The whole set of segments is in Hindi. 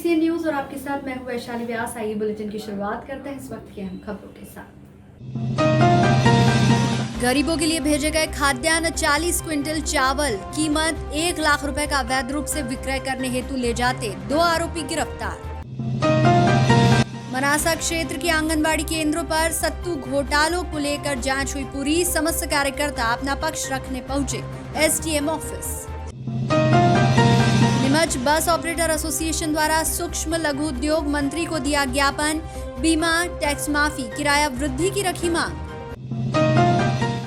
PCN न्यूज और आपके साथ मैं हूं वैशाली व्यास। आइए बुलेटिन की शुरुआत करते हैं इस वक्त की अहम खबरों के साथ। गरीबों के लिए भेजे गए खाद्यान्न 40 क्विंटल चावल, कीमत 1 लाख रुपए का अवैध रूप से विक्रय करने हेतु ले जाते 2 आरोपी गिरफ्तार। मनासा क्षेत्र की आंगनबाड़ी केंद्रों पर सत्तू घोटालों को लेकर जांच हुई पूरी। समस्त कार्यकर्ता अपना पक्ष रखने पहुंचे SDM office. Neemuch bus operator association द्वारा सूक्ष्म लघु उद्योग मंत्री को दिया ज्ञापन। बीमा, टैक्स माफी, किराया वृद्धि की रखी मांग।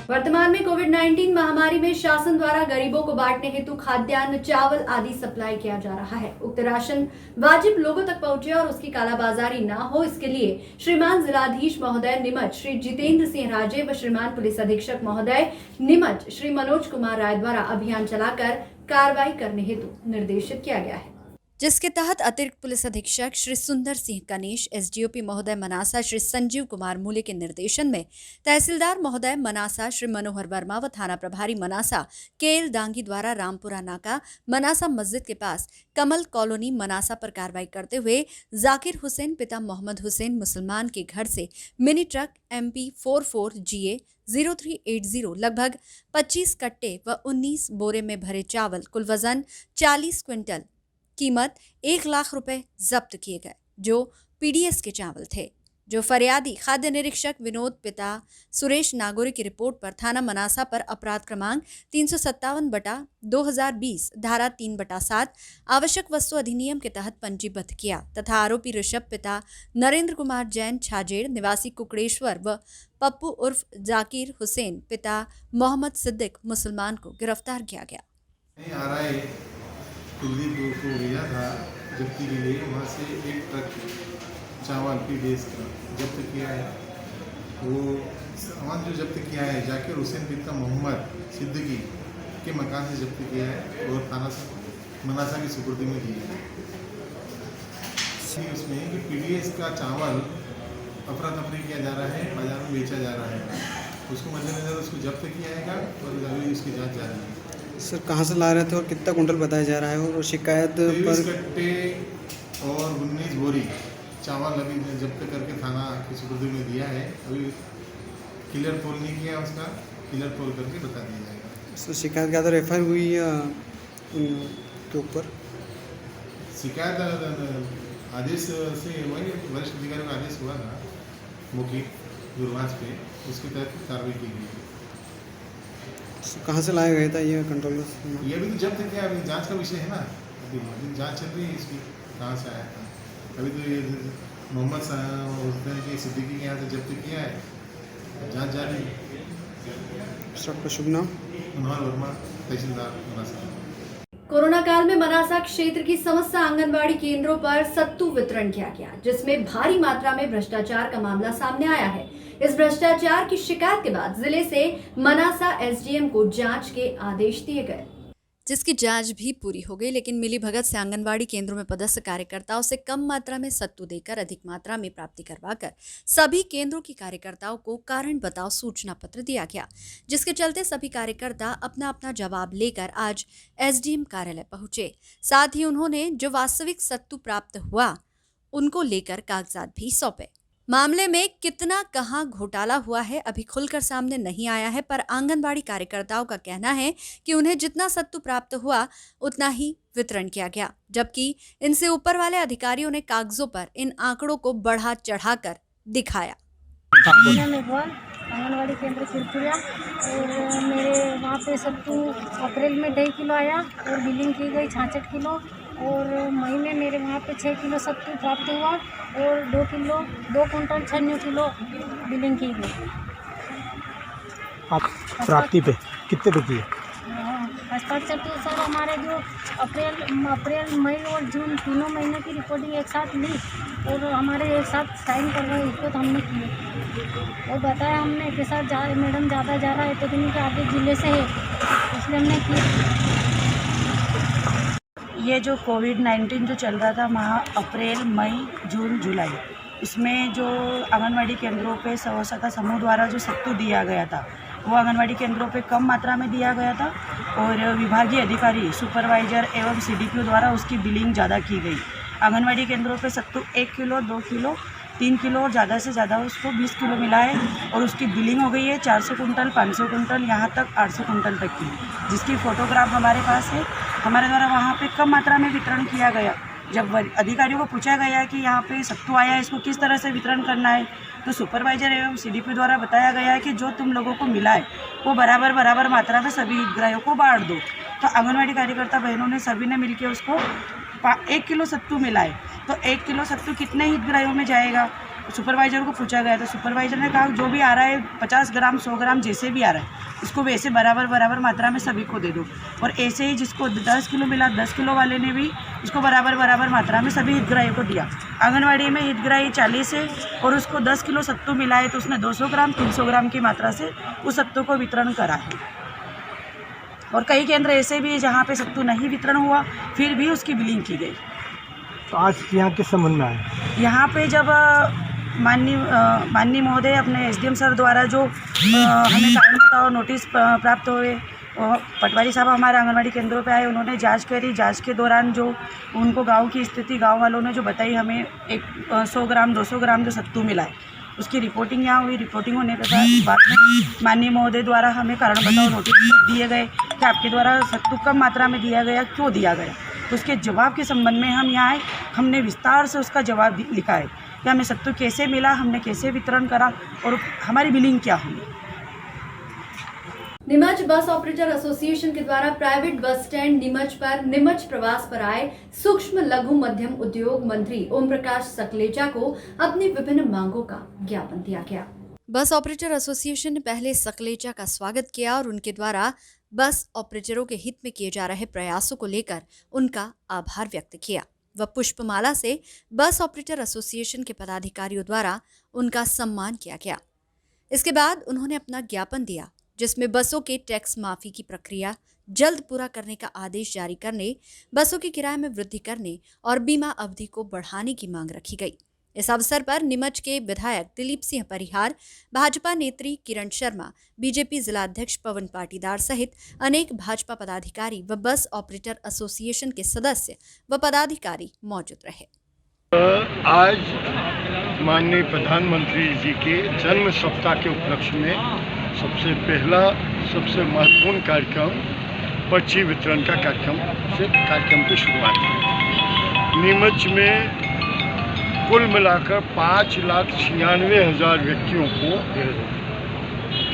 वर्तमान में कोविड-19 महामारी में शासन द्वारा गरीबों को बांटने हेतु खाद्यान्न, चावल आदि सप्लाई किया जा रहा है। उक्त राशन वाजिब लोगों तक पहुंचे और उसकी कालाबाजारी न हो, इसके लिए श्रीमान जिलाधीश महोदय नीमच श्री जितेंद्र सिंह राजे व श्रीमान पुलिस अधीक्षक महोदय नीमच श्री मनोज कुमार राय द्वारा अभियान चलाकर कार्रवाई करने हेतु निर्देशित किया गया है, जिसके तहत अतिरिक्त पुलिस अधीक्षक श्री सुंदर सिंह कनीश, SDOP महोदय मनासा श्री संजीव कुमार मूले के निर्देशन में तहसीलदार महोदय मनासा श्री मनोहर वर्मा व थाना प्रभारी मनासा KL दांगी द्वारा रामपुरा नाका मनासा मस्जिद के पास कमल कॉलोनी मनासा पर कार्रवाई करते हुए जाकिर हुसैन पिता मोहम्मद हुसैन मुसलमान के घर से मिनी ट्रक MP 44GA 0380 लगभग 25 कट्टे व 19 बोरे में भरे चावल, कुल वजन 40 क्विंटल, कीमत 1 लाख रुपए जब्त किए गए, जो PDS के चावल थे, जो फरियादी खाद्य निरीक्षक विनोद पिता सुरेश नागोरी की रिपोर्ट पर थाना मनासा पर अपराध क्रमांक 357/2020 धारा 3/7 आवश्यक वस्तु अधिनियम के तहत पंजीबद्ध किया तथा आरोपी ऋषभ पिता नरेंद्र कुमार जैन छाजेड़ निवासी कुकड़ेश्वर व पप्पू उर्फ जाकिर हुसैन पिता मोहम्मद सिद्दीक मुसलमान को गिरफ्तार किया गया। कुलदीप को भेजा था जब्ती के लिए, वहाँ से एक ट्रक चावल PDS का जब्त किया है। वो सामान जो जब्त किया है जाकिर हुसैन पिता मोहम्मद सिद्दीकी के मकान से जब्त किया है और थाना मनासा की सुपुर्दी में दिया है। उसमें कि PDS का चावल अफरा तफरी किया जा रहा है, बाजार में बेचा जा रहा है, उसको मद्देनजर उसको जब्त किया जाएगा और अभी उसकी जाँच जारी है। सर कहाँ से ला रहे थे और कितना कुंटल बताया जा रहा है और शिकायत पर कट्टे और 19 बोरी चावल अभी जब्त करके थाना की सुपुर्दी में दिया है। अभी क्लियर पोल नहीं किया, उसका क्लियर पोल करके बता दिया जाएगा। सर शिकायत के आधार FIR हुई या उनके ऊपर शिकायत आदेश से वही वरिष्ठ अधिकारी का आदेश हुआ था मौखिक दूरभाष पे, उसके तहत कार्रवाई की गई। कहाँ से लाया गया था ये कंट्रोल? ये अभी तो जब्त किया, अभी जांच का विषय है ना, अभी जांच चल रही है इसकी, कहाँ से आया था। अभी तो ये मोहम्मद हुसैन की सिद्दीकी के यहाँ से जब्त किया है, जांच जारी है। सर आपका शुभ नाम? मनोहर वर्मा, तहसीलदार मनासा। कोरोना काल में मनासा क्षेत्र की समस्त आंगनबाड़ी केंद्रों पर सत्तू वितरण किया गया, जिसमें भारी मात्रा में भ्रष्टाचार का मामला सामने आया है। इस भ्रष्टाचार की शिकायत के बाद जिले से मनासा SDM को जांच के आदेश दिए गए, जिसकी जांच भी पूरी हो गई, लेकिन मिली भगत से आंगनबाड़ी केंद्रों में पदस्थ कार्यकर्ताओं से कम मात्रा में सत्तू देकर अधिक मात्रा में प्राप्ति करवाकर सभी केंद्रों की कार्यकर्ताओं को कारण बताओ सूचना पत्र दिया गया, जिसके चलते सभी कार्यकर्ता अपना अपना जवाब लेकर आज SDM कार्यालय पहुंचे। साथ ही उन्होंने जो वास्तविक सत्तू प्राप्त हुआ उनको लेकर कागजात भी सौंपे। मामले में कितना कहां घोटाला हुआ है अभी खुलकर सामने नहीं आया है, पर आंगनबाड़ी कार्यकर्ताओं का कहना है कि उन्हें जितना सत्तू प्राप्त हुआ उतना ही वितरण किया गया, जबकि इनसे ऊपर वाले अधिकारियों ने कागजों पर इन आंकड़ों को बढ़ा चढ़ाकर दिखाया। आंगनबाड़ी केंद्र चिरपुरिया और मेरे वहाँ पे सत्तू अप्रैल में 2.5 किलो आया और बिलिंग की गई 66 किलो और मई में मेरे वहाँ पे 6 किलो सत्तू प्राप्त हुआ और 2 कुंटल 96 किलो बिलिंग की गई। आप प्राप्ति पे कितने पे किए? हस्ताक्षर तो सर हमारे जो अप्रैल मई और जून तीनों महीने की रिपोर्टिंग एक साथ ली और हमारे एक साथ साइन करवाए, इसको तो हमने किए और बताया हमने के साथ मैडम ज़्यादा जा रहा है तो के आगे जिले से है, इसलिए हमने किया। ये जो कोविड-19 जो चल रहा था अप्रैल मई जून जुलाई, इसमें जो आंगनवाड़ी केंद्रों पे सवसा का समूह द्वारा जो सत्तू दिया गया था वो आंगनवाड़ी केंद्रों पे कम मात्रा में दिया गया था और विभागीय अधिकारी सुपरवाइजर एवं CDPO द्वारा उसकी बिलिंग ज़्यादा की गई। आंगनवाड़ी केंद्रों पे सत्तू 1 किलो 2 किलो 3 किलो और ज़्यादा से ज़्यादा उसको 20 किलो मिला है और उसकी बिलिंग हो गई है 400 कुंटल 500 कुंटल यहाँ तक 800 कुंटल तक की, जिसकी फ़ोटोग्राफ हमारे पास है। हमारे द्वारा वहाँ पे कम मात्रा में वितरण किया गया। जब अधिकारियों को पूछा गया कि यहाँ पे सत्तू आया है, इसको किस तरह से वितरण करना है, तो सुपरवाइजर एवं CDP द्वारा बताया गया है कि जो तुम लोगों को मिला है वो बराबर मात्रा में सभी हितग्राहियों को बांट दो। तो आंगनवाड़ी कार्यकर्ता बहनों ने सभी ने मिलकर उसको 1 किलो सत्तू मिला है, तो 1 किलो सत्तू कितने हितग्राहियों में जाएगा, सुपरवाइजर को पूछा गया। तो सुपरवाइजर ने कहा जो भी आ रहा है 50 ग्राम 100 ग्राम जैसे भी आ रहा है उसको वैसे बराबर मात्रा में सभी को दे दो। और ऐसे ही जिसको 10 किलो मिला 10 किलो वाले ने भी उसको बराबर मात्रा में सभी हितग्राहियों को दिया। आंगनवाड़ी में हितग्राही 40 है और उसको 10 किलो सत्तू मिला है, तो उसने 200 ग्राम 300 ग्राम की मात्रा से उस सत्तू को वितरण करा है। और कई केंद्र ऐसे भी है जहाँ पे सत्तू नहीं वितरण हुआ फिर भी उसकी बिलिंग की गई। तो आज यहाँ किस संबंध में आए? यहाँ पे जब माननीय महोदय अपने SDM सर द्वारा जो हमें कारण बताओ नोटिस प्राप्त हुए, पटवारी साहब हमारे आंगनवाड़ी केंद्रों पे आए, उन्होंने जांच करी। जांच के दौरान जो उनको गांव की स्थिति गांव वालों ने जो बताई, हमें 100 ग्राम 200 ग्राम जो सत्तू मिला है उसकी रिपोर्टिंग यहाँ हुई। रिपोर्टिंग होने के बाद में माननीय महोदय द्वारा हमें कारण बताओ नोटिस दिए गए कि आपके द्वारा सत्तू कम मात्रा में दिया गया, क्यों दिया गया। तो उसके जवाब के संबंध में हम यहाँ आए, हमने विस्तार से उसका जवाब लिखा है कि हमें सत्तू कैसे मिला, हमने कैसे वितरण करा और हमारी बिलिंग क्या हुई। नीमच बस ऑपरेटर एसोसिएशन के द्वारा प्राइवेट बस स्टैंड नीमच प्रवास पर आए सूक्ष्म लघु मध्यम उद्योग मंत्री ओम प्रकाश सकलेचा को अपनी विभिन्न मांगों का ज्ञापन दिया गया। बस ऑपरेटर एसोसिएशन ने पहले सकलेचा का स्वागत किया और उनके द्वारा बस ऑपरेटरों के हित में किए जा रहे प्रयासों को लेकर उनका आभार व्यक्त किया। व पुष्पमाला से बस ऑपरेटर एसोसिएशन के पदाधिकारियों द्वारा उनका सम्मान किया गया। इसके बाद उन्होंने अपना ज्ञापन दिया, जिसमें बसों के टैक्स माफी की प्रक्रिया जल्द पूरा करने का आदेश जारी करने, बसों के किराए में वृद्धि करने और बीमा अवधि को बढ़ाने की मांग रखी गई। इस अवसर पर नीमच के विधायक दिलीप सिंह परिहार, भाजपा नेत्री किरण शर्मा, बीजेपी जिलाध्यक्ष पवन पाटीदार सहित अनेक भाजपा पदाधिकारी व बस ऑपरेटर एसोसिएशन के सदस्य व पदाधिकारी मौजूद रहे। आज माननीय प्रधानमंत्री जी के जन्म सप्ताह के उपलक्ष्य में सबसे पहला सबसे महत्वपूर्ण कार्यक्रम पर्ची वितरण का कार्यक्रम की शुरुआत है। नीमच में कुल मिलाकर 5,96,000 व्यक्तियों को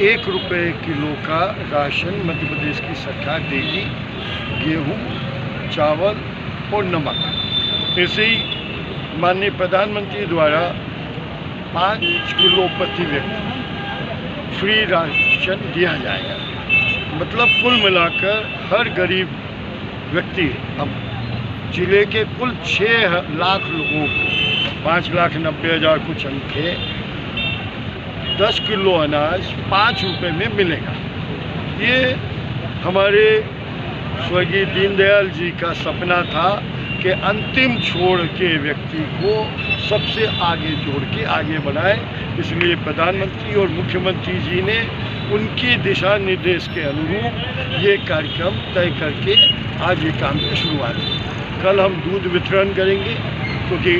1 रुपये किलो का राशन मध्य प्रदेश की सरकार देगी, गेहूँ, चावल और नमक। ऐसे ही माननीय प्रधानमंत्री द्वारा 5 किलो प्रति व्यक्ति फ्री राशन दिया जाएगा। मतलब कुल मिलाकर हर गरीब व्यक्ति, अब जिले के कुल 6 लाख लोगों को 5,90,000 कुछ अंक है, 10 किलो अनाज 5 रुपये में मिलेगा। ये हमारे स्वर्गीय दीनदयाल जी का सपना था कि अंतिम छोड़ के व्यक्ति को सबसे आगे जोड़ के आगे बढ़ाए। इसलिए प्रधानमंत्री और मुख्यमंत्री जी ने उनके दिशा निर्देश के अनुरूप ये कार्यक्रम तय करके आज ये काम की शुरुआत की। कल हम दूध वितरण करेंगे, क्योंकि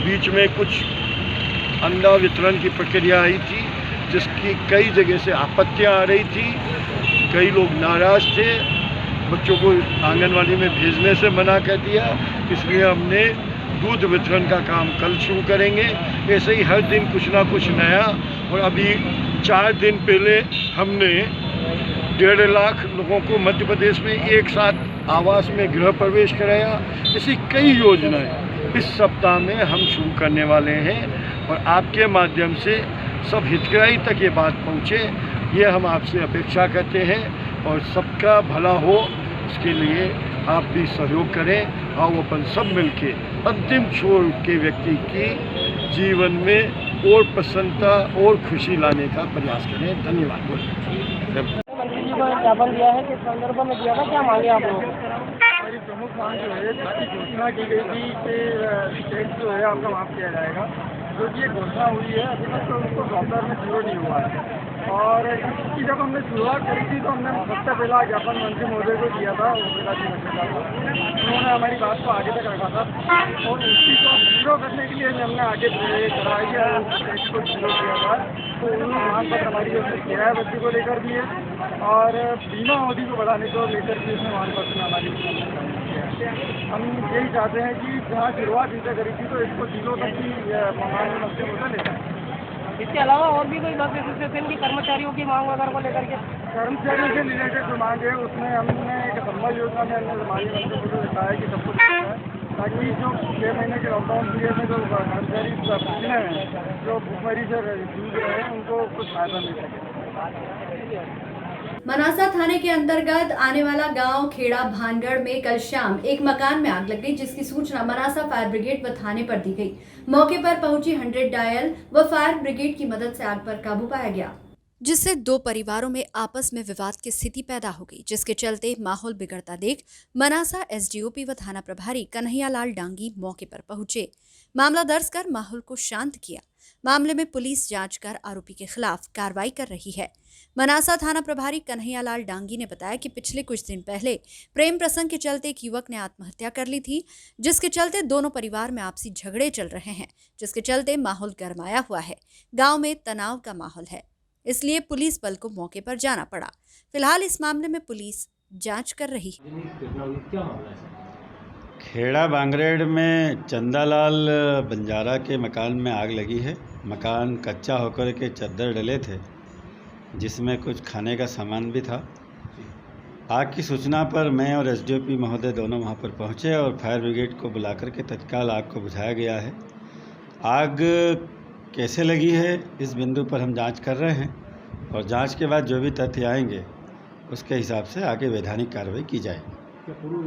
बीच में कुछ अंडा वितरण की प्रक्रिया आई थी जिसकी कई जगह से आपत्तियां आ रही थी, कई लोग नाराज थे, बच्चों को आंगनवाड़ी में भेजने से मना कर दिया। इसलिए हमने दूध वितरण का काम कल शुरू करेंगे। ऐसे ही हर दिन कुछ ना कुछ नया। और अभी 4 दिन पहले हमने 1.5 लाख लोगों को मध्य प्रदेश में एक साथ आवास में गृह प्रवेश कराया। ऐसी कई योजनाएं इस सप्ताह में हम शुरू करने वाले हैं और आपके माध्यम से सब हितग्राही तक ये बात पहुँचे, ये हम आपसे अपेक्षा करते हैं। और सबका भला हो, इसके लिए आप भी सहयोग करें। आओ अपन सब मिलके अंतिम छोर के व्यक्ति की जीवन में और प्रसन्नता और खुशी लाने का प्रयास करें। धन्यवाद। मंत्री जी को ज्ञापन दिया है, किस संदर्भ में दिया था, क्या मांगे आप लोगों को? हमारी प्रमुख मांग जो है, घोषणा की गई थी कि टैक्स जो है आपका माफ किया जाएगा, जो कि ये घोषणा हुई है अभी तक तो उसको सॉफ्टवेयर में शुरू नहीं हुआ है। और इसकी जब हमने शुरुआत करी थी तो हमने सबसे पहला ज्ञापन मंत्री महोदय को दिया था, उन्होंने हमारी बात को आगे तक रखा था और उसी को जीरो करने के लिए हमने आगे करवाई है, इसको जीरो किया था। तो उन्होंने मांग पत्र हमारी किराया वृद्धि को लेकर भी है और बीमा अवधि को बढ़ाने को लेकर भी उसने मांग पत्र हमारी हम यही चाहते हैं कि जहाँ शुरुआत इनसे करी थी तो इसको जीरो तक की मांग मंत्री महोदय लेते हैं। इसके अलावा और भी कोई बस एसोसिएशन की कर्मचारियों की मांग वगैरह को लेकर के कर्मचारियों से रिलेटेड जो मांग है उसमें हमने एक संबल योजना में हमने माननीय मंत्री को बताया है कि सबको है ताकि जो 6 महीने के लॉकडाउन पीरियड में जो कर्मचारी पिछले हैं जो भूखमरी से जूझ रहे हैं उनको कुछ फायदा मिल सके। मनासा थाने के अंतर्गत आने वाला गांव खेड़ा भानगढ़ में कल शाम एक मकान में आग लग गई, जिसकी सूचना मनासा फायर ब्रिगेड व थाने पर दी गई। मौके पर पहुंची 100 डायल व फायर ब्रिगेड की मदद से आग पर काबू पाया गया, जिससे दो परिवारों में आपस में विवाद की स्थिति पैदा हो गई, जिसके चलते माहौल बिगड़ता देख मनासा एसडीओपी व थाना प्रभारी कन्हैयालाल डांगी मौके पर पहुंचे। मामला दर्ज कर माहौल को शांत किया। मामले में पुलिस जांच कर आरोपी के खिलाफ कार्रवाई कर रही है। मनासा थाना प्रभारी कन्हैयालाल डांगी ने बताया कि पिछले कुछ दिन पहले प्रेम प्रसंग के चलते एक युवक ने आत्महत्या कर ली थी, जिसके चलते दोनों परिवार में आपसी झगड़े चल रहे हैं, जिसके चलते माहौल गरमाया हुआ है। गांव में तनाव का माहौल है, इसलिए पुलिस बल को मौके पर जाना पड़ा। फिलहाल इस मामले में पुलिस जांच कर रही है। खेड़ा बांगरेड़ में चंदालाल बंजारा के मकान में आग लगी है। मकान कच्चा होकर के चद्दर डले थे, जिसमें कुछ खाने का सामान भी था। आग की सूचना पर मैं और एसडीओपी महोदय दोनों वहां पर पहुंचे और फायर ब्रिगेड को बुलाकर के तत्काल आग को बुझाया गया है। आग कैसे लगी है इस बिंदु पर हम जांच कर रहे हैं और जांच के बाद जो भी तथ्य आएंगे उसके हिसाब से आगे वैधानिक कार्रवाई की जाएगी। क्या पूर्व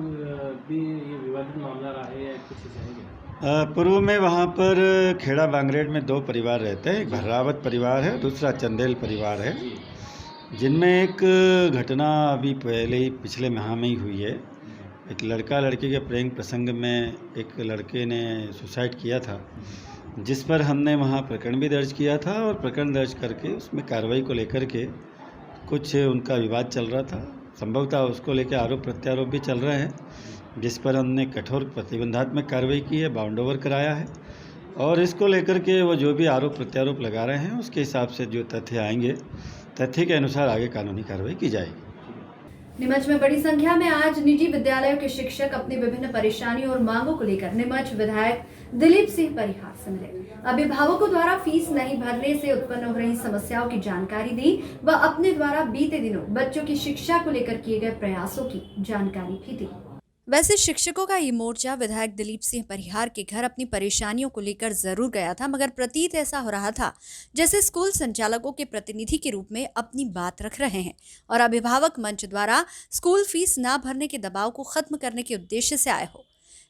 भी ये विवादित मामला रहा है या कुछ जाएगा? पूर्व में वहाँ पर खेड़ा बांगरेड़ में 2 परिवार रहते हैं, एक भर्रावत परिवार है, दूसरा चंदेल परिवार है, जिनमें एक घटना अभी पहले ही पिछले माह में ही हुई है। एक लड़का लड़की के प्रेम प्रसंग में एक लड़के ने सुसाइड किया था, जिस पर हमने वहाँ प्रकरण भी दर्ज किया था और प्रकरण दर्ज करके उसमें कार्रवाई को लेकर के कुछ उनका विवाद चल रहा था। संभवतः उसको लेकर आरोप प्रत्यारोप भी चल रहे हैं, जिस पर हमने कठोर प्रतिबंधात्मक कार्रवाई की है, बाउंड ओवर कराया है और इसको लेकर के वो जो भी आरोप प्रत्यारोप लगा रहे हैं उसके हिसाब से जो तथ्य आएंगे तथ्य के अनुसार आगे कानूनी कार्रवाई की जाएगी। नीमच में बड़ी संख्या में आज निजी विद्यालयों के शिक्षक अपनी विभिन्न परेशानियों और मांगों को लेकर नीमच विधायक दिलीप सिंह परिहार से मिले। अभिभावकों द्वारा फीस नहीं भरने से उत्पन्न हो रही समस्याओं की जानकारी दी व अपने द्वारा बीते दिनों बच्चों की शिक्षा को लेकर किए गए प्रयासों की जानकारी भी दी। वैसे शिक्षकों का ये मोर्चा विधायक दिलीप सिंह परिहार के घर अपनी परेशानियों को लेकर जरूर गया था, मगर प्रतीत ऐसा हो रहा था जैसे स्कूल संचालकों के प्रतिनिधि के रूप में अपनी बात रख रहे हैं और अभिभावक मंच द्वारा स्कूल फीस न भरने के दबाव को खत्म करने के उद्देश्य से आए हो।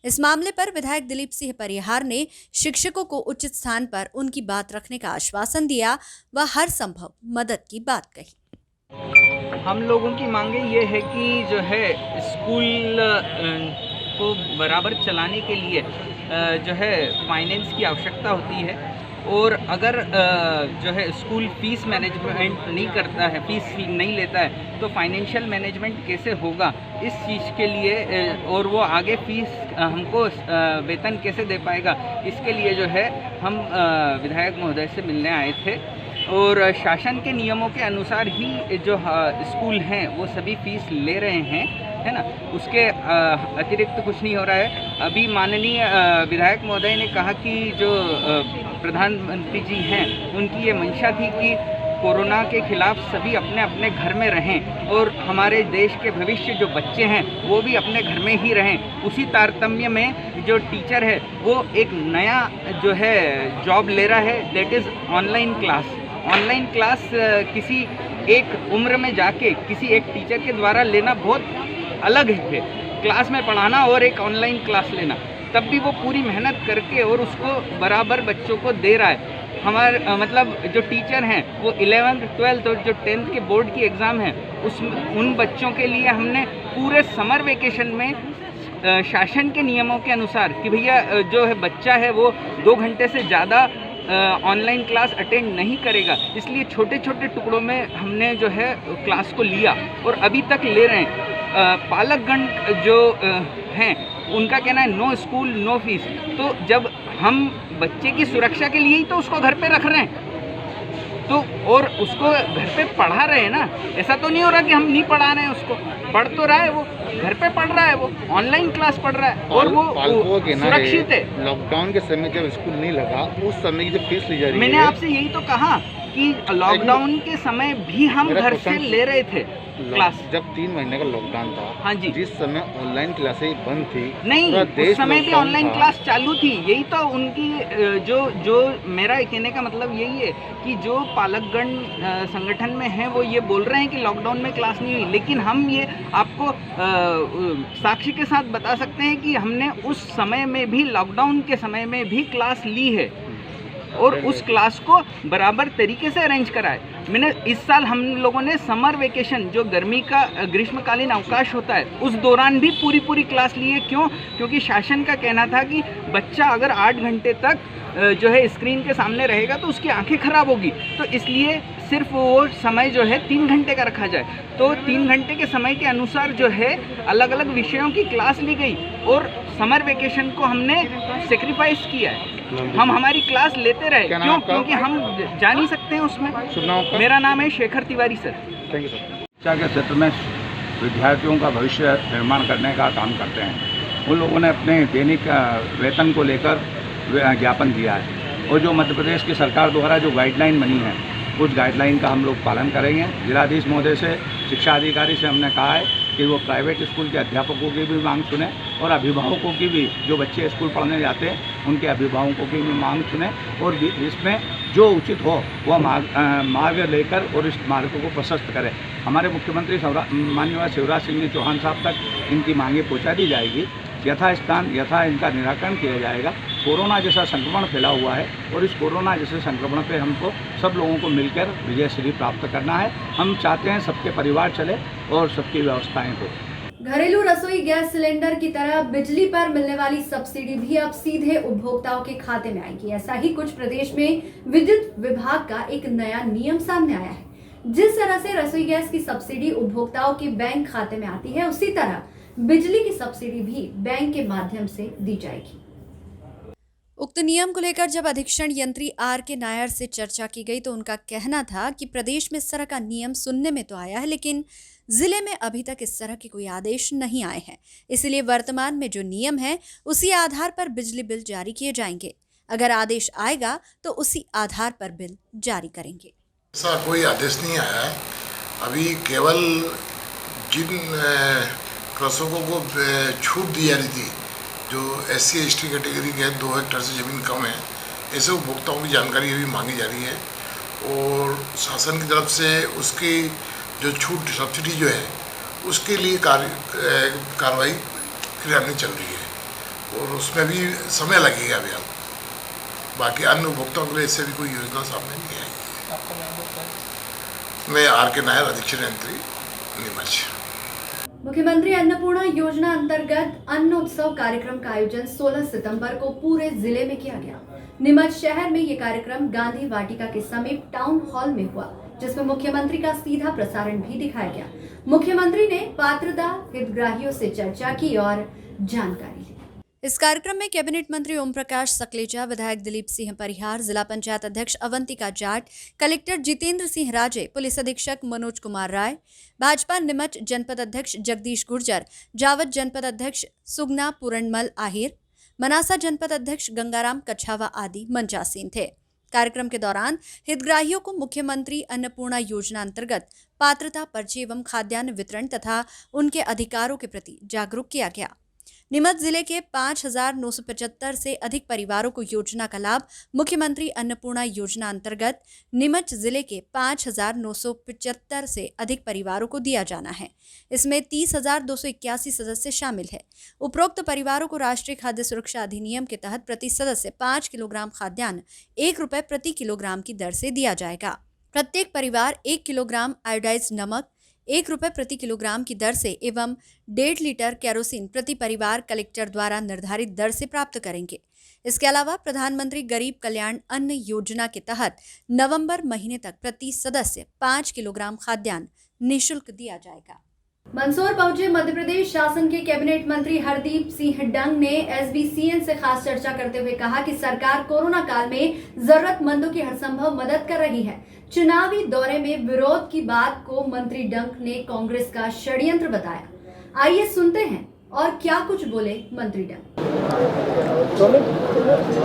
इस मामले पर विधायक दिलीप सिंह परिहार ने शिक्षकों को उचित स्थान पर उनकी बात रखने का आश्वासन दिया व हर संभव मदद की बात कही। हम लोगों की मांगे ये है कि जो है स्कूल को बराबर चलाने के लिए जो है फाइनेंस की आवश्यकता होती है और अगर जो है स्कूल फीस मैनेजमेंट नहीं करता है, फीस नहीं लेता है, तो फाइनेंशियल मैनेजमेंट कैसे होगा इस चीज़ के लिए और वो आगे फीस हमको वेतन कैसे दे पाएगा, इसके लिए जो है हम विधायक महोदय से मिलने आए थे और शासन के नियमों के अनुसार ही जो स्कूल हैं वो सभी फीस ले रहे हैं, है ना, उसके अतिरिक्त कुछ नहीं हो रहा है। अभी माननीय विधायक महोदय ने कहा कि जो प्रधानमंत्री जी हैं उनकी ये मंशा थी कि कोरोना के खिलाफ सभी अपने अपने घर में रहें और हमारे देश के भविष्य जो बच्चे हैं वो भी अपने घर में ही रहें। उसी तारतम्य में जो टीचर है वो एक नया जो है जॉब ले रहा है, that is online class. Online class किसी एक उम्र में जाके किसी एक टीचर के द्वारा लेना बहुत अलग है, क्लास में पढ़ाना और एक ऑनलाइन क्लास लेना। तब भी वो पूरी मेहनत करके और उसको बराबर बच्चों को दे रहा है। हमारे मतलब जो टीचर हैं वो 11th 12th और जो 10th के बोर्ड की एग्ज़ाम है उसमें उन बच्चों के लिए हमने पूरे समर वेकेशन में शासन के नियमों के अनुसार कि भैया जो है बच्चा है वो 2 घंटे से ज़्यादा ऑनलाइन क्लास अटेंड नहीं करेगा, इसलिए छोटे छोटे टुकड़ों में हमने जो है क्लास को लिया और अभी तक ले रहे हैं। पालकगण जो हैं उनका कहना है नो स्कूल नो फीस। तो जब हम बच्चे की सुरक्षा के लिए ही तो उसको घर पे रख रहे हैं, तो और उसको घर पे पढ़ा रहे हैं ना, ऐसा तो नहीं हो रहा कि हम नहीं पढ़ा रहे हैं उसको, पढ़ तो रहा है, वो घर पे पढ़ रहा है, वो ऑनलाइन क्लास पढ़ रहा है और वो सुरक्षित है। लॉकडाउन के समय जब स्कूल नहीं लगा उस समय की जब फीस ली जा रही है, मैंने आपसे यही तो कहा कि लॉकडाउन के समय भी हम घर से ले रहे थे क्लास। जब 3 महीने का लॉकडाउन था, हाँ जी, जिस समय ऑनलाइन क्लासेस बंद थी, नहीं उस समय भी ऑनलाइन क्लास चालू थी। यही तो उनकी जो मेरा कहने का मतलब यही है कि जो पालकगण संगठन में हैं वो ये बोल रहे हैं कि लॉकडाउन में क्लास नहीं हुई, लेकिन हम ये आपको साक्षी के साथ बता सकते हैं कि हमने उस समय में भी, लॉकडाउन के समय में भी क्लास ली है और उस क्लास को बराबर तरीके से अरेंज करा है। मैंने इस साल हम लोगों ने समर वेकेशन, जो गर्मी का ग्रीष्मकालीन अवकाश होता है, उस दौरान भी पूरी क्लास ली है। क्यों? क्योंकि शासन का कहना था कि बच्चा अगर 8 घंटे तक जो है स्क्रीन के सामने रहेगा तो उसकी आंखें खराब होगी, तो इसलिए सिर्फ वो समय जो है 3 घंटे का रखा जाए। तो 3 घंटे के समय के अनुसार जो है अलग अलग विषयों की क्लास ली गई और समर वेकेशन को हमने सेक्रीफाइस किया है। हम हमारी क्लास लेते रहे, क्यों? क्योंकि हम जा नहीं सकते हैं उसमें। मेरा नाम है Shekhar Tiwari sir. Thank you sir. शिक्षा के क्षेत्र में विद्यार्थियों का भविष्य निर्माण करने का काम करते हैं। उन लोगों ने अपने दैनिक वेतन को लेकर ज्ञापन दिया है और जो मध्य प्रदेश की सरकार द्वारा जो गाइडलाइन बनी है उस गाइडलाइन का हम लोग पालन करेंगे। जिलाधीश महोदय से, शिक्षा अधिकारी से हमने कहा है कि वो प्राइवेट स्कूल के अध्यापकों की भी मांग सुने और अभिभावकों की भी, जो बच्चे स्कूल पढ़ने जाते हैं उनके अभिभावकों की भी मांग सुने और इसमें जो उचित हो वह मार्ग लेकर और इस मार्ग को प्रशस्त करें। हमारे मुख्यमंत्री माननीय शिवराज सिंह जी चौहान साहब तक इनकी मांगें पहुँचा दी जाएगी, यथा इनका निराकरण किया जाएगा। कोरोना जैसा संक्रमण फैला हुआ है और इस कोरोना जैसे संक्रमण पे हमको सब लोगों को मिलकर विजयश्री प्राप्त करना है। हम चाहते हैं सबके परिवार चले और सबकी व्यवस्थाएं हो। घरेलू रसोई गैस सिलेंडर की तरह बिजली पर मिलने वाली सब्सिडी भी अब सीधे उपभोक्ताओं के खाते में आएगी। ऐसा ही कुछ प्रदेश में विद्युत विभाग का एक नया नियम सामने आया है। जिस तरह से रसोई गैस की सब्सिडी उपभोक्ताओं के बैंक खाते में आती है, उसी तरह बिजली की सब्सिडी भी बैंक के माध्यम से दी जाएगी। उक्त नियम को लेकर जब अधीक्षण यंत्री R.K. नायर से चर्चा की गई तो उनका कहना था कि प्रदेश में इस तरह का नियम सुनने में तो आया है, लेकिन जिले में अभी तक इस तरह के कोई आदेश नहीं आए हैं। इसलिए वर्तमान में जो नियम है उसी आधार पर बिजली बिल जारी किए जाएंगे। अगर आदेश आएगा तो उसी आधार पर बिल जारी करेंगे। ऐसा कोई आदेश नहीं आया है। अभी केवल जिन कृषकों को छूट दी जा रही थी, जो SC ST कैटेगरी के 2 हेक्टेयर से ज़मीन कम है, ऐसे उपभोक्ताओं की जानकारी अभी मांगी जा रही है और शासन की तरफ से उसकी जो छूट सब्सिडी जो है उसके लिए कार्रवाई क्रियान्वित चल रही है और उसमें भी समय लगेगा अभी। बाकी अन्य उपभोक्ताओं के लिए इससे भी कोई योजना सामने नहीं आई। मैं R.K. नायर, अधीक्षण यंत्री, नीमच। मुख्यमंत्री अन्नपूर्णा योजना अंतर्गत अन्न उत्सव कार्यक्रम का आयोजन 16 सितंबर को पूरे जिले में किया गया। नीमच शहर में ये कार्यक्रम गांधी वाटिका के समीप टाउन हॉल में हुआ, जिसमें मुख्यमंत्री का सीधा प्रसारण भी दिखाया गया। मुख्यमंत्री ने पात्रता हितग्राहियों से चर्चा की और जानकारी ली। इस कार्यक्रम में कैबिनेट मंत्री ओम प्रकाश सकलेचा, विधायक दिलीप सिंह परिहार, जिला पंचायत अध्यक्ष अवंतिका जाट, कलेक्टर जितेंद्र सिंह राजे, पुलिस अधीक्षक मनोज कुमार राय, भाजपा नीमच जनपद अध्यक्ष जगदीश गुर्जर, जावद जनपद अध्यक्ष सुगना पूरणमल आहिर, मनासा जनपद अध्यक्ष गंगाराम कछावा आदि मंचासीन थे। कार्यक्रम के दौरान हितग्राहियों को मुख्यमंत्री अन्नपूर्णा योजना अंतर्गत पात्रता पर्ची एवं खाद्यान्न वितरण तथा उनके अधिकारों के प्रति जागरूक किया गया। नीमच जिले के 5,975 से अधिक परिवारों को योजना का लाभ मुख्यमंत्री अन्नपूर्णा योजना अंतर्गत नीमच जिले के 5,975 से अधिक परिवारों को दिया जाना है। इसमें 30,281 सदस्य शामिल है। उपरोक्त परिवारों को राष्ट्रीय खाद्य सुरक्षा अधिनियम के तहत प्रति सदस्य 5 किलोग्राम खाद्यान्न 1 रुपये प्रति किलोग्राम की दर से दिया जाएगा। प्रत्येक परिवार 1 किलोग्राम आयोडाइज्ड नमक 1 रुपये प्रति किलोग्राम की दर से एवं 1.5 लीटर केरोसिन प्रति परिवार कलेक्टर द्वारा निर्धारित दर से प्राप्त करेंगे। इसके अलावा प्रधानमंत्री गरीब कल्याण अन्न योजना के तहत नवंबर महीने तक प्रति सदस्य 5 किलोग्राम खाद्यान्न निःशुल्क दिया जाएगा। मंदसौर पहुंचे मध्य प्रदेश शासन के कैबिनेट मंत्री हरदीप सिंह डंग ने SBCN से खास चर्चा करते हुए कहा कि सरकार कोरोना काल में जरूरतमंदों की हर संभव मदद कर रही है। चुनावी दौरे में विरोध की बात को मंत्री डंग ने कांग्रेस का षड्यंत्र बताया। आइए सुनते हैं और क्या कुछ बोले मंत्री डंग।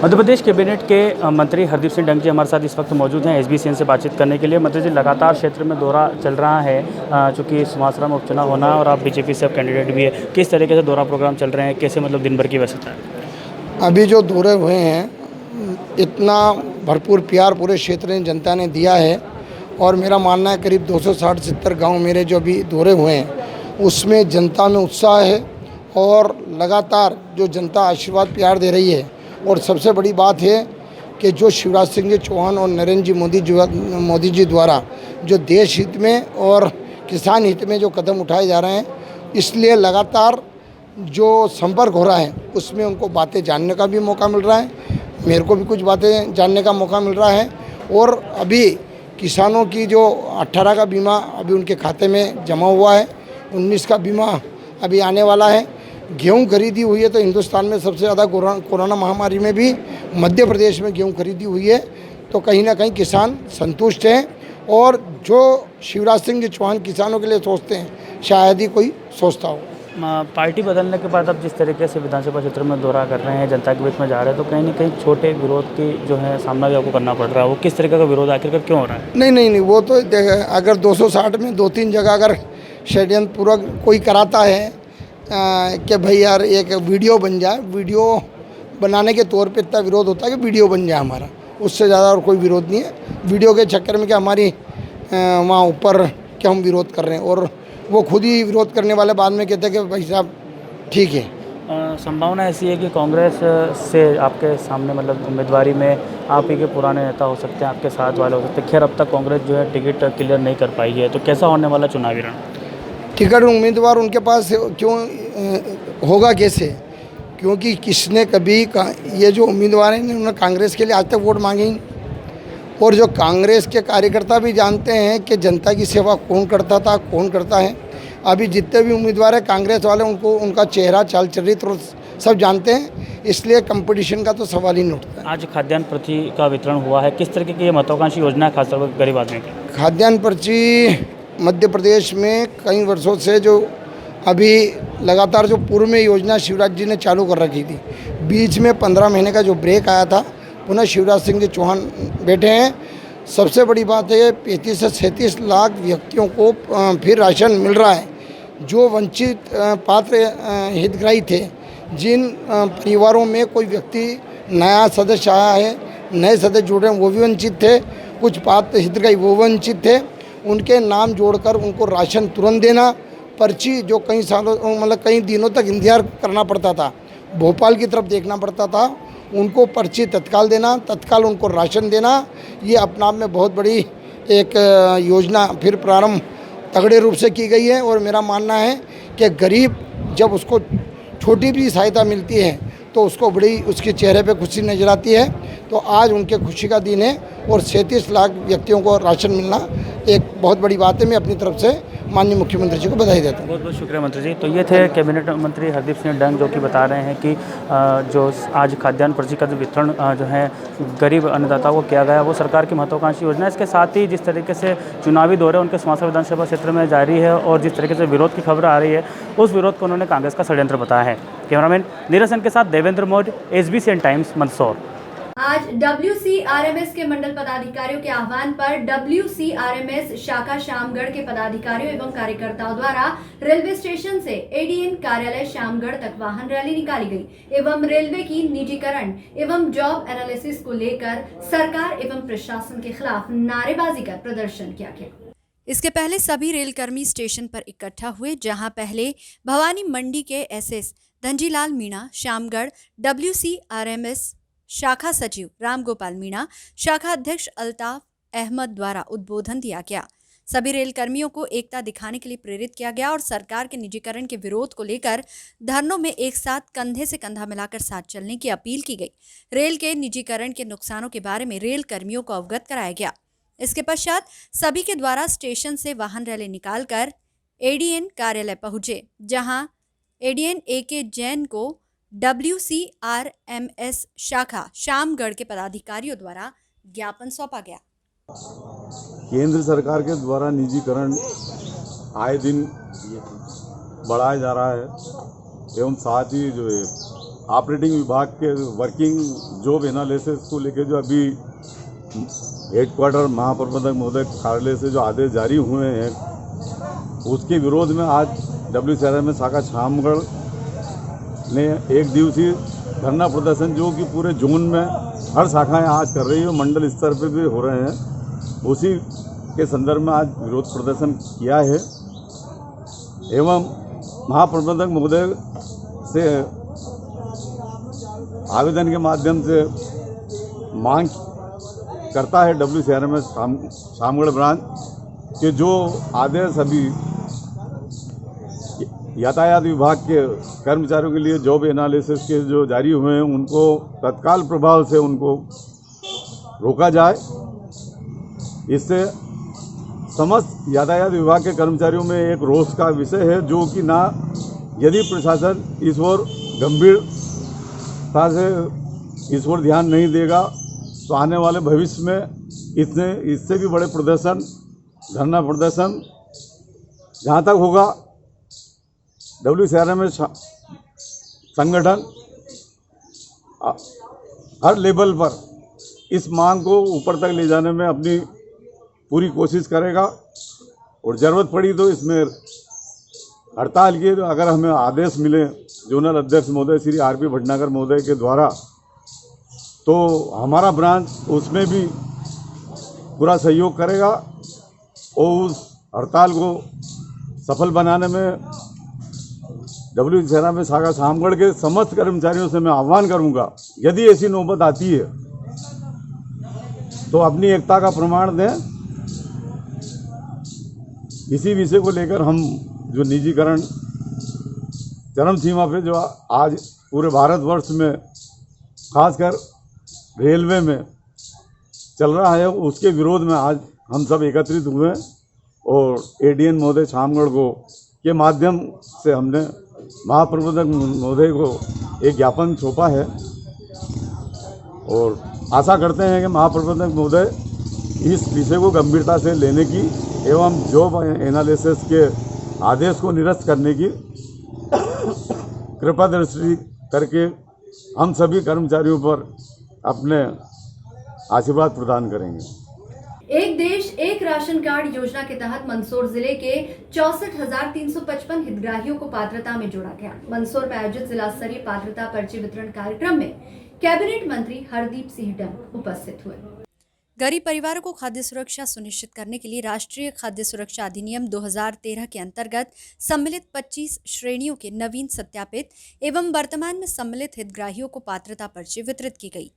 मध्य प्रदेश कैबिनेट के मंत्री हरदीप सिंह डंग जी हमारे साथ इस वक्त मौजूद हैं SBCN से बातचीत करने के लिए। मंत्री जी, लगातार क्षेत्र में दौरा चल रहा है, चूँकि सुमासरा में उपचुनाव होना और आप BJP से कैंडिडेट भी है, किस तरीके से दौरा प्रोग्राम चल रहे हैं, कैसे मतलब दिन भर की व्यस्तता है? अभी जो दौरे हुए हैं, इतना भरपूर प्यार पूरे क्षेत्र में जनता ने दिया है और मेरा मानना है करीब 260-70 गाँव मेरे जो अभी दौरे हुए हैं उसमें जनता में उत्साह है और लगातार जो जनता आशीर्वाद प्यार दे रही है। और सबसे बड़ी बात है कि जो शिवराज सिंह जी चौहान और नरेंद्र जी मोदी जी द्वारा जो देश हित में और किसान हित में जो कदम उठाए जा रहे हैं, इसलिए लगातार जो संपर्क हो रहा है उसमें उनको बातें जानने का भी मौका मिल रहा है, मेरे को भी कुछ बातें जानने का मौका मिल रहा है। और अभी किसानों की जो 18 का बीमा अभी उनके खाते में जमा हुआ है, 19 का बीमा अभी आने वाला है। गेहूं खरीदी हुई है तो हिंदुस्तान में सबसे ज़्यादा कोरोना महामारी में भी मध्य प्रदेश में गेहूं खरीदी हुई है, तो कहीं ना कहीं किसान संतुष्ट हैं। और जो शिवराज सिंह जी चौहान किसानों के लिए सोचते हैं शायद ही कोई सोचता हो। पार्टी बदलने के बाद अब जिस तरीके से विधानसभा क्षेत्र में दौरा कर रहे हैं, जनता के बीच में जा रहे हैं, तो कहीं ना कहीं छोटे विरोध की जो है सामना भी आपको करना पड़ रहा है, वो किस तरीके का विरोध आखिरकार क्यों हो रहा है? नहीं, वो तो अगर 260 में 2-3 जगह अगर षड्यंत्र पूर्वक कोई कराता है कि भाई यार एक वीडियो बन जाए, वीडियो बनाने के तौर पे इतना विरोध होता है कि वीडियो बन जाए हमारा, उससे ज़्यादा और कोई विरोध नहीं है। वीडियो के चक्कर में क्या हमारी वहाँ ऊपर क्या हम विरोध कर रहे हैं, और वो खुद ही विरोध करने वाले बाद में कहते हैं कि भाई साहब ठीक है। संभावना ऐसी है कि कांग्रेस से आपके सामने मतलब उम्मीदवारी में आप ही के पुराने नेता हो सकते हैं, आपके साथ वाले हो सकते हैं। खैर अब तक कांग्रेस जो है टिकट क्लियर नहीं कर पाई है, तो कैसा होने वाला चुनावी रण? टिकट उम्मीदवार उनके पास क्यों होगा कैसे? क्योंकि किसने कभी ये जो उम्मीदवार हैं उन्होंने कांग्रेस के लिए आज तक वोट मांगे ही, और जो कांग्रेस के कार्यकर्ता भी जानते हैं कि जनता की सेवा कौन करता था, कौन करता है। अभी जितने भी उम्मीदवार हैं कांग्रेस वाले उनको उनका चेहरा, चाल चरित्र सब जानते हैं, इसलिए कंपटीशन का तो सवाल ही नहीं उठता। आज खाद्यान्न पर्ची का वितरण हुआ है, किस तरीके की ये महत्वाकांक्षी योजना है खासतौर पर गरीब आदमी की? खाद्यान्न पर्ची मध्य प्रदेश में कई वर्षों से जो अभी लगातार जो पूर्व में योजना शिवराज जी ने चालू कर रखी थी, बीच में 15 महीने का जो ब्रेक आया था, पुनः शिवराज सिंह जी चौहान बैठे हैं। सबसे बड़ी बात है 35 से 37 लाख व्यक्तियों को फिर राशन मिल रहा है। जो वंचित पात्र हितग्राही थे, जिन परिवारों में कोई व्यक्ति नया सदस्य आया है, नए सदस्य जुड़ रहे हैं, वो भी वंचित थे। कुछ पात्र हितग्राही वो वंचित थे, उनके नाम जोड़कर उनको राशन तुरंत देना। पर्ची जो कई सालों मतलब कई दिनों तक इंतजार करना पड़ता था, भोपाल की तरफ देखना पड़ता था, उनको पर्ची तत्काल देना, तत्काल उनको राशन देना, ये अपने आप में बहुत बड़ी एक योजना फिर प्रारंभ तगड़े रूप से की गई है। और मेरा मानना है कि गरीब जब उसको छोटी भी सहायता मिलती है तो उसको बड़ी उसके चेहरे पे खुशी नजर आती है। तो आज उनके खुशी का दिन है और 37 लाख व्यक्तियों को राशन मिलना एक बहुत बड़ी बात है। मैं अपनी तरफ से माननीय मुख्यमंत्री जी को बधाई देता हूँ। बहुत बहुत शुक्रिया मंत्री जी। तो ये थे कैबिनेट मंत्री हरदीप सिंह डंग, जो कि बता रहे हैं कि जो आज खाद्यान्न पर्ची का वितरण जो है गरीब अन्नदाताओं को किया गया वो सरकार की महत्वाकांक्षी योजना है। इसके साथ ही जिस तरीके से चुनावी दौरे उनके सुमासरा विधानसभा क्षेत्र में जारी है और जिस तरीके से विरोध की खबर आ रही है, उस विरोध को उन्होंने कांग्रेस का षड्यंत्र बताया है। कैमरामैन नीरज सेन के साथ देवेंद्र मौर्य, SBCN टाइम्स, मंदसौर। आज WCRMS के मंडल पदाधिकारियों के आह्वान पर WCRMS शाखा शामगढ़ के पदाधिकारियों एवं कार्यकर्ताओं द्वारा रेलवे स्टेशन से ADN कार्यालय शामगढ़ तक वाहन रैली निकाली गई एवं रेलवे की निजीकरण एवं जॉब एनालिसिस को लेकर सरकार एवं प्रशासन के खिलाफ नारेबाजी कर प्रदर्शन किया गया। इसके पहले सभी रेलकर्मी स्टेशन पर इकट्ठा हुए, जहां पहले भवानी मंडी के SS धनजीलाल मीणा, शामगढ़ WCRMS शाखा सचिव रामगोपाल मीणा, शाखा अध्यक्ष अल्ताफ अहमद द्वारा उद्बोधन दिया गया। सभी रेल कर्मियों को एकता दिखाने के लिए प्रेरित किया गया और सरकार के निजीकरण के विरोध को लेकर धरनों में एक साथ कंधे से कंधा मिलाकर साथ चलने की अपील की गई। रेल के निजीकरण के नुकसानों के बारे में रेल कर्मियों को अवगत कराया गया। इसके पश्चात सभी के द्वारा स्टेशन से वाहन रैली निकालकर एडीएन कार्यालय पहुंचे, जहां एडीएन AK जैन को WCRMS शाखा शामगढ़ के पदाधिकारियों द्वारा ज्ञापन सौंपा गया। केंद्र सरकार के द्वारा निजीकरण आए दिन बढ़ाया जा रहा है एवं साथ ही जो है ऑपरेटिंग विभाग के वर्किंग जॉब एनालिसिस को लेकर जो अभी हेडक्वार्टर महाप्रबंधक महोदय कार्यालय से जो आदेश जारी हुए हैं उसके विरोध में आज WCRMS शाखा शामगढ़ ने एक दिवसीय धरना प्रदर्शन जो कि पूरे जोन में हर शाखाएं आज कर रही है, मंडल स्तर पर भी हो रहे हैं, उसी के संदर्भ में आज विरोध प्रदर्शन किया है एवं महाप्रबंधक महोदय से आवेदन के माध्यम से मांग करता है WCRMS शामगढ़ ब्रांच के जो आदेश अभी यातायात विभाग के कर्मचारियों के लिए जॉब एनालिसिस के जो जारी हुए हैं उनको तत्काल प्रभाव से उनको रोका जाए। इससे समस्त यातायात विभाग के कर्मचारियों में एक रोष का विषय है जो कि ना यदि प्रशासन इस ओर गंभीरता से इस ओर ध्यान नहीं देगा तो आने वाले भविष्य में इससे भी बड़े प्रदर्शन, धरना प्रदर्शन जहाँ तक होगा WCRMS संगठन हर लेवल पर इस मांग को ऊपर तक ले जाने में अपनी पूरी कोशिश करेगा और ज़रूरत पड़ी तो इसमें हड़ताल की अगर हमें आदेश मिले जोनल अध्यक्ष महोदय श्री RP भटनागर महोदय के द्वारा तो हमारा ब्रांच उसमें भी पूरा सहयोग करेगा और उस हड़ताल को सफल बनाने में WCRMS शाखा शामगढ़ के समस्त कर्मचारियों से मैं आह्वान करूंगा यदि ऐसी नौबत आती है तो अपनी एकता का प्रमाण दें। इसी विषय को लेकर हम जो निजीकरण चरम सीमा पे जो आज पूरे भारतवर्ष में खासकर रेलवे में चल रहा है उसके विरोध में आज हम सब एकत्रित हुए और ADN महोदय शामगढ़ को के माध्यम से हमने महाप्रबंधक महोदय को एक ज्ञापन सौंपा है और आशा करते हैं कि महाप्रबंधक महोदय इस विषय को गंभीरता से लेने की एवं जॉब एनालिसिस के आदेश को निरस्त करने की कृपा दृष्टि करके हम सभी कर्मचारियों पर अपने आशीर्वाद प्रदान करेंगे। एक देश एक राशन कार्ड योजना के तहत मंदसौर जिले के 64,355 हितग्राहियों को पात्रता में जोड़ा गया। मंदसौर में आयोजित जिला स्तरीय पात्रता पर्ची वितरण कार्यक्रम में कैबिनेट मंत्री हरदीप सिंह डंग उपस्थित हुए। गरीब परिवारों को खाद्य सुरक्षा सुनिश्चित करने के लिए राष्ट्रीय खाद्य सुरक्षा अधिनियम 2013 के अंतर्गत सम्मिलित 25 श्रेणियों के नवीन सत्यापित एवं वर्तमान में सम्मिलित हितग्राहियों को पात्रता पर्ची वितरित की गई।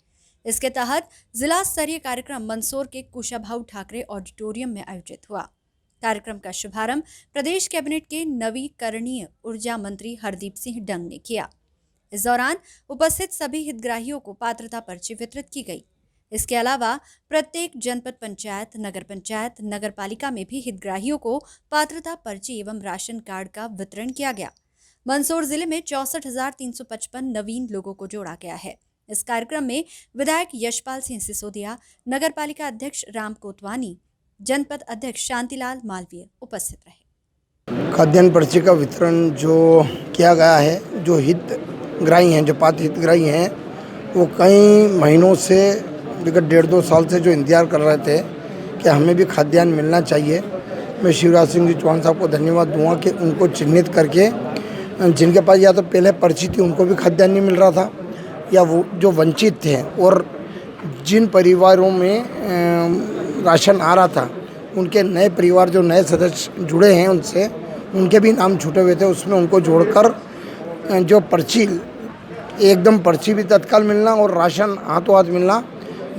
इसके तहत जिला स्तरीय कार्यक्रम मंदसौर के कुशाभाऊ ठाकरे ऑडिटोरियम में आयोजित हुआ। कार्यक्रम का शुभारंभ प्रदेश कैबिनेट के नवीकरणीय ऊर्जा मंत्री हरदीप सिंह डंग ने किया। इस दौरान उपस्थित सभी हितग्राहियों को पात्रता पर्ची वितरित की गई। इसके अलावा प्रत्येक जनपद पंचायत, नगर पंचायत, नगर पालिका में भी हितग्राहियों को पात्रता पर्ची एवं राशन कार्ड का वितरण किया गया। मंदसौर जिले में 64,355 नवीन लोगों को जोड़ा गया है। इस कार्यक्रम में विधायक यशपाल सिंह सिसोदिया, नगर पालिका अध्यक्ष राम कोतवानी, जनपद अध्यक्ष शांतिलाल मालवीय उपस्थित रहे। खाद्यान्न पर्ची का वितरण जो किया गया है, जो हितग्राही हैं, जो पात्र हितग्राही हैं, वो कई महीनों से विगत 1.5-2 साल से जो इंतजार कर रहे थे कि हमें भी खाद्यान्न मिलना चाहिए। मैं शिवराज सिंह जी चौहान साहब को धन्यवाद दूंगा कि उनको चिन्हित करके जिनके पास या तो पहले पर्ची थी उनको भी खाद्यान्न नहीं मिल रहा था, या वो जो वंचित थे और जिन परिवारों में राशन आ रहा था उनके नए परिवार जो नए सदस्य जुड़े हैं उनसे उनके भी नाम छूटे हुए थे, उसमें उनको जोड़कर जो पर्ची एकदम पर्ची भी तत्काल मिलना और राशन हाथों हाथ मिलना,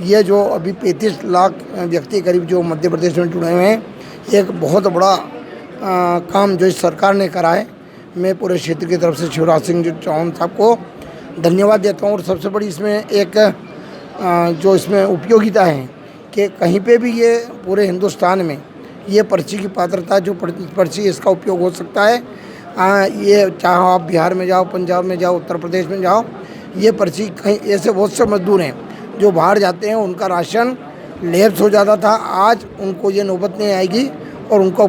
ये जो अभी 35 लाख व्यक्ति करीब जो मध्य प्रदेश में जुड़े हुए हैं, एक बहुत बड़ा काम जो इस सरकार ने करा है। मैं पूरे क्षेत्र की तरफ से शिवराज सिंह चौहान साहब को धन्यवाद देता हूँ। और सबसे बड़ी इसमें एक जो इसमें उपयोगिता है कि कहीं पे भी ये पूरे हिंदुस्तान में ये पर्ची की पात्रता जो पर्ची इसका उपयोग हो सकता है। ये चाहे आप बिहार में जाओ, पंजाब में जाओ, उत्तर प्रदेश में जाओ, ये पर्ची कहीं ऐसे बहुत से मजदूर हैं जो बाहर जाते हैं, उनका राशन लैप्स हो जाता था। आज उनको ये नौबत नहीं आएगी और उनको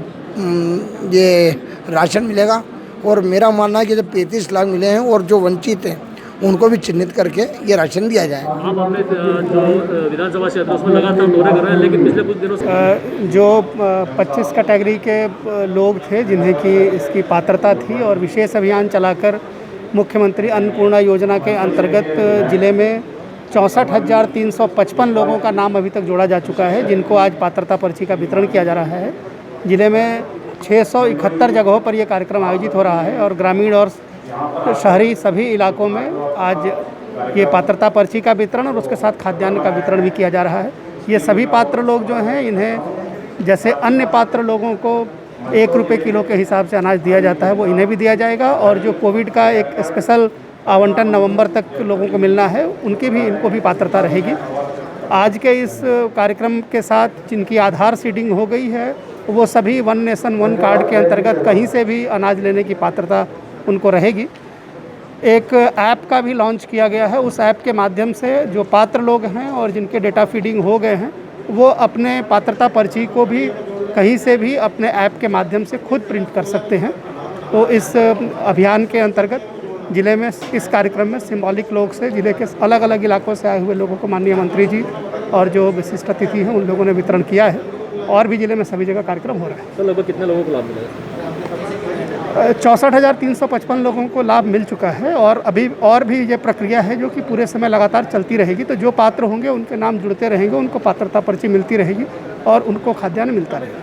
ये राशन मिलेगा। और मेरा मानना है कि जब 35 लाख मिले हैं और जो वंचित हैं उनको भी चिन्हित करके ये राशन दिया जाए। आप अपने जो विधानसभा क्षेत्र उसमें लगातार दौरे कर रहे हैं, लेकिन पिछले कुछ दिनों से जो 25 कैटेगरी के लोग थे जिन्हें की इसकी पात्रता थी और विशेष अभियान चलाकर मुख्यमंत्री अन्नपूर्णा योजना के अंतर्गत जिले में 64,355 लोगों का नाम अभी तक जोड़ा जा चुका है, जिनको आज पात्रता पर्ची का वितरण किया जा रहा है। जिले में 671 जगहों पर यह कार्यक्रम आयोजित हो रहा है और ग्रामीण और शहरी सभी इलाकों में आज ये पात्रता पर्ची का वितरण और उसके साथ खाद्यान्न का वितरण भी किया जा रहा है। ये सभी पात्र लोग जो हैं, इन्हें जैसे अन्य पात्र लोगों को 1 रुपये किलो के हिसाब से अनाज दिया जाता है, वो इन्हें भी दिया जाएगा। और जो कोविड का एक स्पेशल आवंटन नवंबर तक लोगों को मिलना है, उनकी भी इनको भी पात्रता रहेगी। आज के इस कार्यक्रम के साथ जिनकी आधार सीडिंग हो गई है, वो सभी वन नेशन वन कार्ड के अंतर्गत कहीं से भी अनाज लेने की पात्रता उनको रहेगी। एक ऐप का भी लॉन्च किया गया है। उस ऐप के माध्यम से जो पात्र लोग हैं और जिनके डेटा फीडिंग हो गए हैं, वो अपने पात्रता पर्ची को भी कहीं से भी अपने ऐप के माध्यम से खुद प्रिंट कर सकते हैं। तो इस अभियान के अंतर्गत ज़िले में इस कार्यक्रम में सिंबॉलिक लोग से ज़िले के अलग अलग इलाकों से आए हुए लोगों को माननीय मंत्री जी और जो विशिष्ट अतिथि हैं उन लोगों ने वितरण किया है। और भी ज़िले में सभी जगह कार्यक्रम हो रहा है। तो लगभग कितने लोगों को लाभ मिलेगा? 64,355 लोगों को लाभ मिल चुका है और अभी और भी ये प्रक्रिया है जो कि पूरे समय लगातार चलती रहेगी। तो जो पात्र होंगे उनके नाम जुड़ते रहेंगे, उनको पात्रता पर्ची मिलती रहेगी और उनको खाद्यान्न मिलता रहेगा।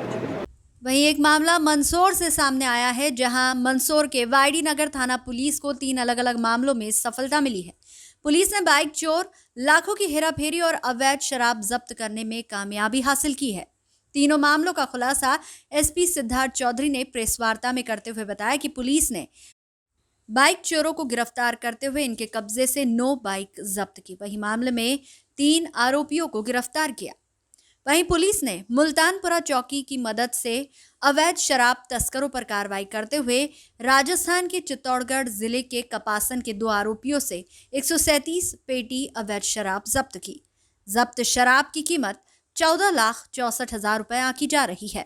वहीं एक मामला मंदसौर से सामने आया है, जहां मंदसौर के वाईडी नगर थाना पुलिस को 3 अलग अलग मामलों में सफलता मिली है। पुलिस ने बाइक चोर, लाखों की हेराफेरी और अवैध शराब जब्त करने में कामयाबी हासिल की है। तीनों मामलों का खुलासा एसपी सिद्धार्थ चौधरी ने प्रेस वार्ता में करते हुए बताया कि पुलिस ने बाइक चोरों को गिरफ्तार करते हुए इनके कब्जे से 9 बाइक जब्त की। वहीं मामले में 3 आरोपियों को गिरफ्तार किया। वहीं पुलिस ने मुल्तानपुरा चौकी की मदद से अवैध शराब तस्करों पर कार्रवाई करते हुए राजस्थान के चित्तौड़गढ़ जिले के कपासन के 2 आरोपियों से 137 पेटी अवैध शराब जब्त की। जब्त शराब की कीमत 14,64,000 रुपए आंकी जा रही है।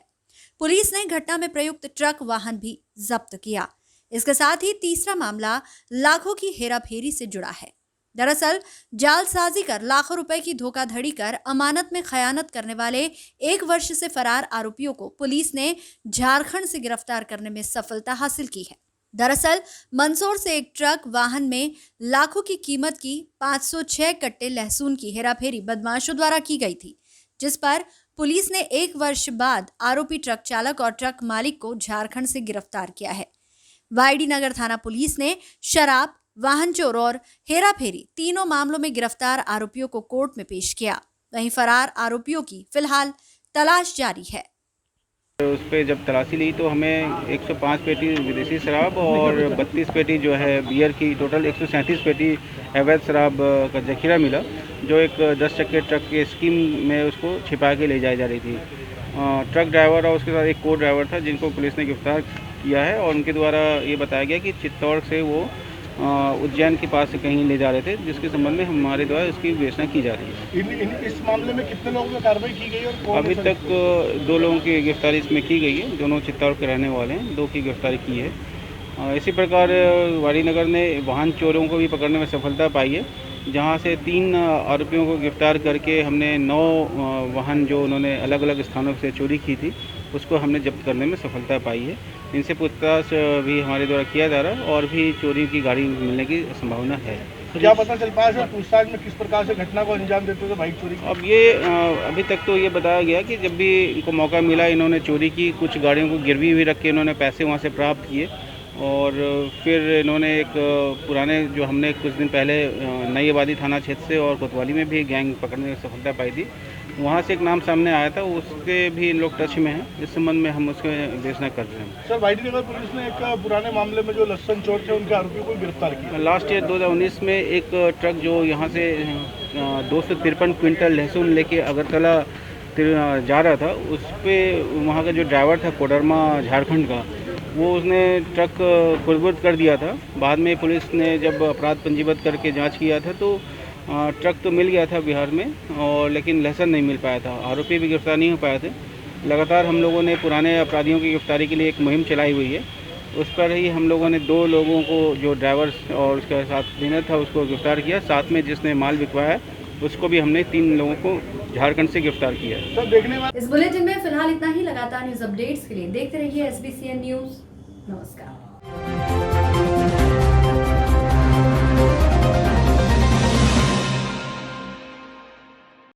पुलिस ने घटना में प्रयुक्त ट्रक वाहन भी जब्त किया। इसके साथ ही तीसरा मामला लाखों की हेराफेरी से जुड़ा है। दरअसल जालसाजी कर लाखों रुपए की धोखाधड़ी कर अमानत में खयानत करने वाले 1 वर्ष से फरार आरोपियों को पुलिस ने झारखंड से गिरफ्तार करने में सफलता हासिल की है। दरअसल मंदसौर से एक ट्रक वाहन में लाखों की कीमत की 506 कट्टे लहसुन की हेराफेरी बदमाशों द्वारा की गई थी, जिस पर पुलिस ने 1 वर्ष बाद आरोपी ट्रक चालक और ट्रक मालिक को झारखंड से गिरफ्तार किया है। वाईडी नगर थाना पुलिस ने शराब, वाहन चोर और हेराफेरी तीनों मामलों में गिरफ्तार आरोपियों को कोर्ट में पेश किया। वहीं फरार आरोपियों की फिलहाल तलाश जारी है। उस पर जब तलाशी ली तो हमें 105 पेटी विदेशी शराब और 32 पेटी जो है बियर की, टोटल 137 पेटी अवैध शराब का जखीरा मिला, जो एक 10 चक्के ट्रक के स्कीम में उसको छिपा के ले जाई जा रही थी। ट्रक ड्राइवर और उसके साथ एक को ड्राइवर था, जिनको पुलिस ने गिरफ्तार किया है और उनके द्वारा ये बताया गया कि चित्तौड़ से वो उज्जैन के पास से कहीं ले जा रहे थे, जिसके संबंध में हमारे द्वारा इसकी विवेचना की जा रही है। इस मामले में कितने लोगों की कार्रवाई की गई और अभी तक 2 लोगों की गिरफ्तारी इसमें की गई है, दोनों चित्तौड़ के रहने वाले हैं, 2 की गिरफ्तारी की है। इसी प्रकार वाड़ी नगर ने वाहन चोरों को भी पकड़ने में सफलता पाई है, जहां से 3 आरोपियों को गिरफ्तार करके हमने 9 वाहन जो उन्होंने अलग अलग स्थानों से चोरी की थी उसको हमने जब्त करने में सफलता पाई है। इनसे पूछताछ भी हमारे द्वारा किया जा रहा है और भी चोरी की गाड़ी मिलने की संभावना है। तो क्या पता चल पाया सर पूछताछ में किस प्रकार से घटना को अंजाम देते थे बाइक चोरी की? अब ये अभी तक तो ये बताया गया कि जब भी इनको मौका मिला इन्होंने चोरी की, कुछ गाड़ियों को गिरवी हुई रख के इन्होंने पैसे वहाँ से प्राप्त किए और फिर इन्होंने एक पुराने जो हमने कुछ दिन पहले नई आबादी थाना क्षेत्र से और कोतवाली में भी गैंग पकड़ने में सफलता पाई थी, वहाँ से एक नाम सामने आया था, उसके भी इन लोग टच में हैं। इस संबंध में हम उसके विवेचना कर रहे हैं। सर, वाईडी नगर पुलिस ने एक पुराने मामले में जो लसन चोर थे उनके आरोपियों को गिरफ्तार किया। लास्ट ईयर 2019 में एक ट्रक जो यहाँ से 253 क्विंटल लहसुन लेके अगरतला जा रहा था, उस पर वहाँ का जो ड्राइवर था कोडरमा झारखंड का, वो उसने ट्रक खुरद कर दिया था। बाद में पुलिस ने जब अपराध पंजीबद्ध करके जांच किया था तो ट्रक तो मिल गया था बिहार में, और लेकिन लहसुन नहीं मिल पाया था। आरोपी भी गिरफ्तार नहीं हो पाए थे। लगातार हम लोगों ने पुराने अपराधियों की गिरफ्तारी के लिए एक मुहिम चलाई हुई है। उस पर ही हम लोगों ने 2 लोगों को, जो ड्राइवर और उसके साथ क्लीनर था, उसको गिरफ्तार किया। साथ में जिसने माल बिकवाया उसको भी हमने 3 लोगों को झारखंड से गिरफ्तार किया। इस बुलेटिन में फिलहाल इतना ही। लगातार न्यूज अपडेट्स के लिए देखते रहिए SBCN न्यूज। नमस्कार।